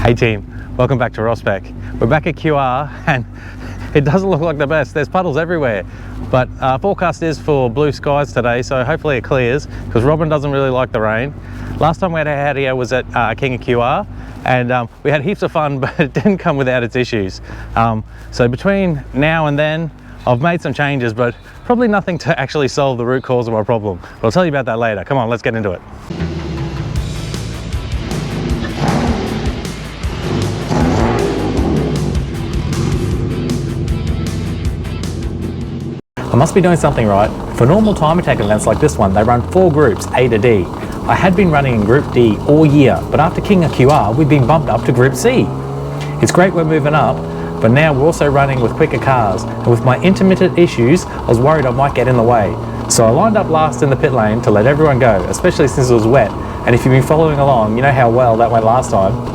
Hey team, welcome back to Spec. We're back at QR and it doesn't look like the best. There's puddles everywhere, but forecast is for blue skies today, so hopefully it clears because Robin doesn't really like the rain. Last time we had our here was at King of QR and we had heaps of fun, but it didn't come without its issues. So between now and then, I've made some changes, but probably nothing to actually solve the root cause of my problem. But I'll tell you about that later. Come on, let's get into it. I must be doing something right. For normal time attack events like this one, they run 4 groups, A to D. I had been running in Group D all year, but after King of QR, we've been bumped up to Group C. It's great we're moving up, but now we're also running with quicker cars, and with my intermittent issues, I was worried I might get in the way. So I lined up last in the pit lane to let everyone go, especially since it was wet, and if you've been following along, you know how well that went last time.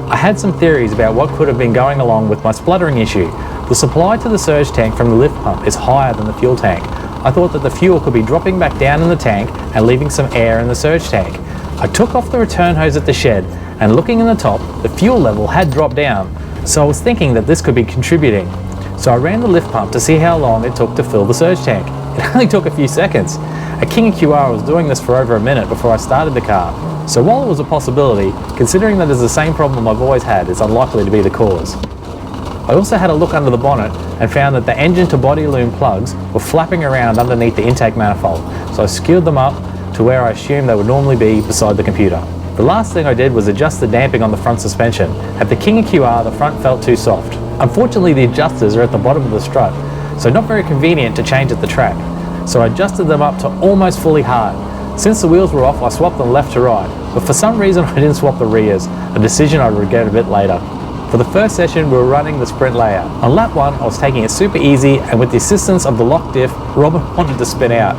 I had some theories about what could have been going along with my spluttering issue. The supply to the surge tank from the lift pump is higher than the fuel tank. I thought that the fuel could be dropping back down in the tank and leaving some air in the surge tank. I took off the return hose at the shed and looking in the top, the fuel level had dropped down. So I was thinking that this could be contributing. So I ran the lift pump to see how long it took to fill the surge tank. It only took a few seconds. At King of QR I was doing this for over a minute before I started the car. So while it was a possibility, considering that it's the same problem I've always had, it's unlikely to be the cause. I also had a look under the bonnet and found that the engine to body loom plugs were flapping around underneath the intake manifold, so I skewed them up to where I assumed they would normally be beside the computer. The last thing I did was adjust the damping on the front suspension. At the King of QR, the front felt too soft. Unfortunately, the adjusters are at the bottom of the strut, so not very convenient to change at the track. So I adjusted them up to almost fully hard. Since the wheels were off, I swapped them left to right, but for some reason I didn't swap the rears, a decision I'd regret a bit later. For the first session, we were running the sprint layout. On lap 1, I was taking it super easy, and with the assistance of the lock diff, Robin wanted to spin out.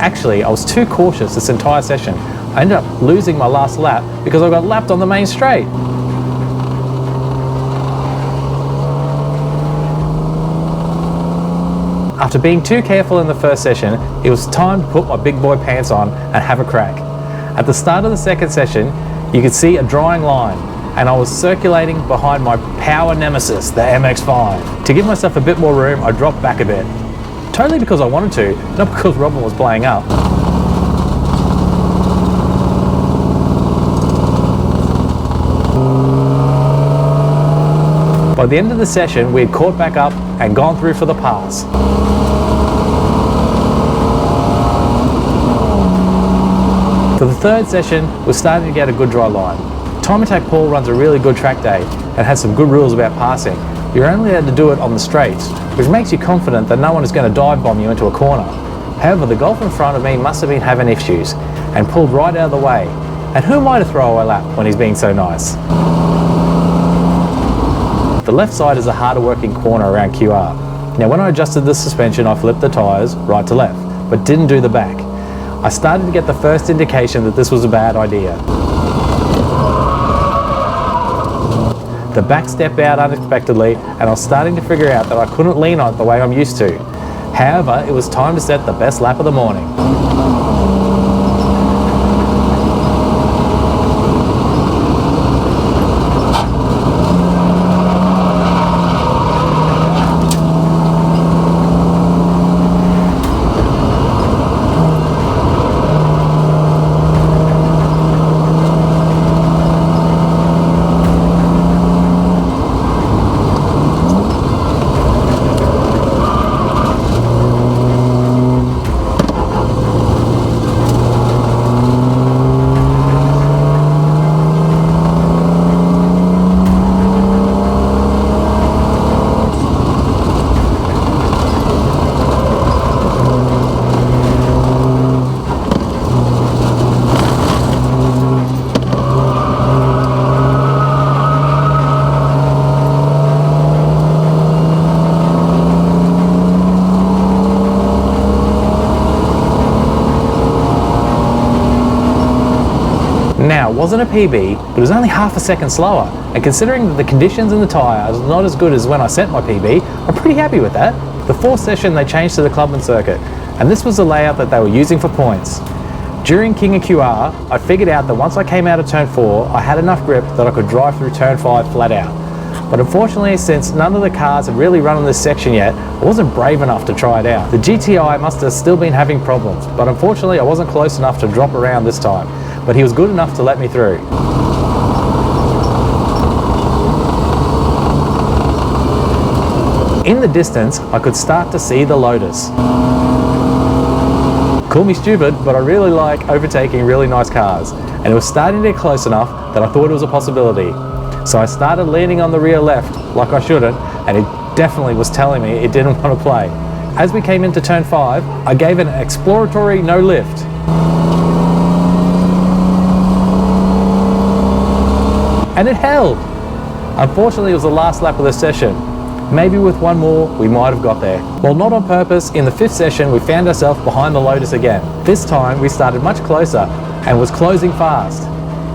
Actually, I was too cautious this entire session. I ended up losing my last lap because I got lapped on the main straight. After being too careful in the first session, it was time to put my big boy pants on and have a crack. At the start of the second session, you could see a drying line, and I was circulating behind my power nemesis, the MX-5. To give myself a bit more room, I dropped back a bit. Totally because I wanted to, not because Robin was playing up. By the end of the session, we had caught back up and gone through for the pass. For the third session, we're starting to get a good dry line. Time Attack Paul runs a really good track day and has some good rules about passing. You're only allowed to do it on the straights, which makes you confident that no one is going to dive bomb you into a corner. However, the golf in front of me must have been having issues and pulled right out of the way. And who am I to throw away a lap when he's being so nice? The left side is a harder working corner around QR. Now when I adjusted the suspension, I flipped the tyres right to left, but didn't do the back. I started to get the first indication that this was a bad idea. The back stepped out unexpectedly and I was starting to figure out that I couldn't lean on it the way I'm used to. However, it was time to set the best lap of the morning. wasn't a PB, but it was only half a second slower, and considering that the conditions in the tyre are not as good as when I set my PB, I'm pretty happy with that. The fourth session they changed to the Clubman circuit, and this was the layout that they were using for points. During King of QR, I figured out that once I came out of turn 4, I had enough grip that I could drive through turn 5 flat out. But unfortunately, since none of the cars had really run on this section yet, I wasn't brave enough to try it out. The GTI must have still been having problems, but unfortunately I wasn't close enough to drop around this time. But he was good enough to let me through. In the distance, I could start to see the Lotus. Call me stupid, but I really like overtaking really nice cars, and it was starting to get close enough that I thought it was a possibility. So I started leaning on the rear left, like I shouldn't, and it definitely was telling me it didn't want to play. As we came into turn 5, I gave it an exploratory no lift. And it held! Unfortunately, it was the last lap of the session. Maybe with one more, we might have got there. Well, not on purpose, in the 5th session, we found ourselves behind the Lotus again. This time, we started much closer and was closing fast.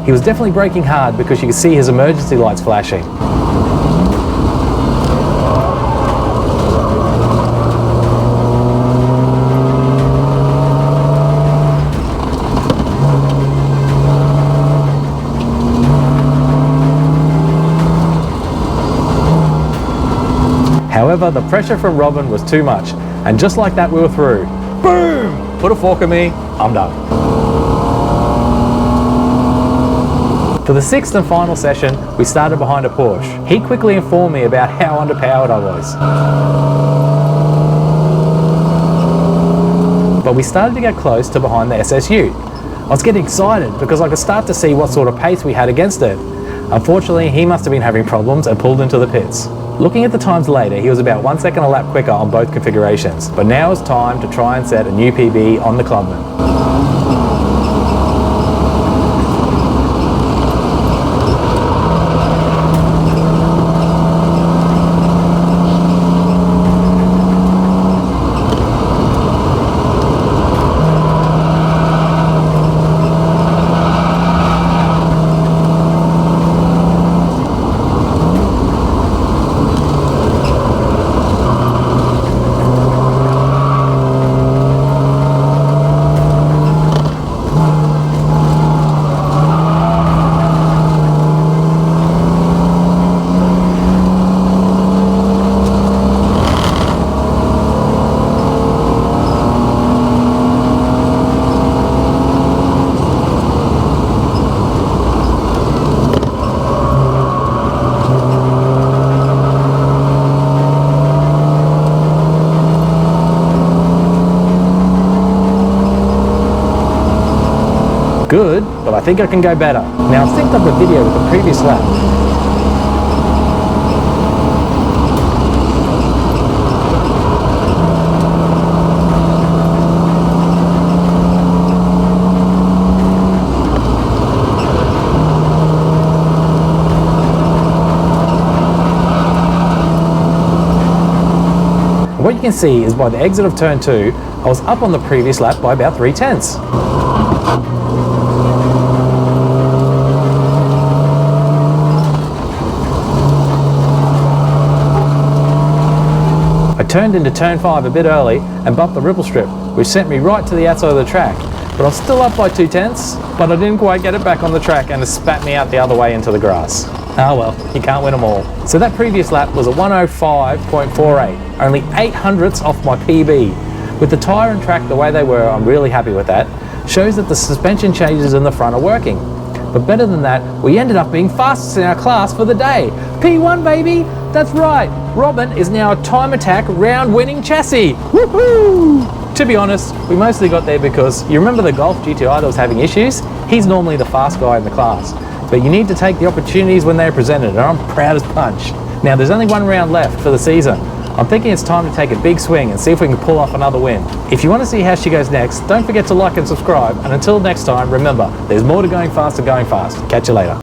He was definitely braking hard because you could see his emergency lights flashing. However, the pressure from Robin was too much, and just like that we were through. Boom! Put a fork in me, I'm done. For the 6th and final session, we started behind a Porsche. He quickly informed me about how underpowered I was. But we started to get close to behind the SSU. I was getting excited because I could start to see what sort of pace we had against it. Unfortunately, he must have been having problems and pulled into the pits. Looking at the times later, he was about 1 second a lap quicker on both configurations, but now it's time to try and set a new PB on the Clubman. Good, but I think I can go better. Now I've synced up the video with the previous lap. What you can see is by the exit of turn 2, I was up on the previous lap by about 3/10. I turned into turn 5 a bit early and bumped the ripple strip, which sent me right to the outside of the track. But I was still up by 2/10, but I didn't quite get it back on the track and it spat me out the other way into the grass. Ah well, you can't win them all. So that previous lap was a 105.48, only 0.08 off my PB. With the tyre and track the way they were, I'm really happy with that. Shows that the suspension changes in the front are working. But better than that, we ended up being fastest in our class for the day. P1 baby, that's right. Robin is now a time attack round winning chassis. Woohoo! To be honest, we mostly got there because you remember the Golf GTI that was having issues? He's normally the fast guy in the class. But you need to take the opportunities when they're presented, and I'm proud as punch. Now there's only one round left for the season. I'm thinking it's time to take a big swing and see if we can pull off another win. If you want to see how she goes next, don't forget to like and subscribe, and until next time, remember, there's more to going fast than going fast. Catch you later.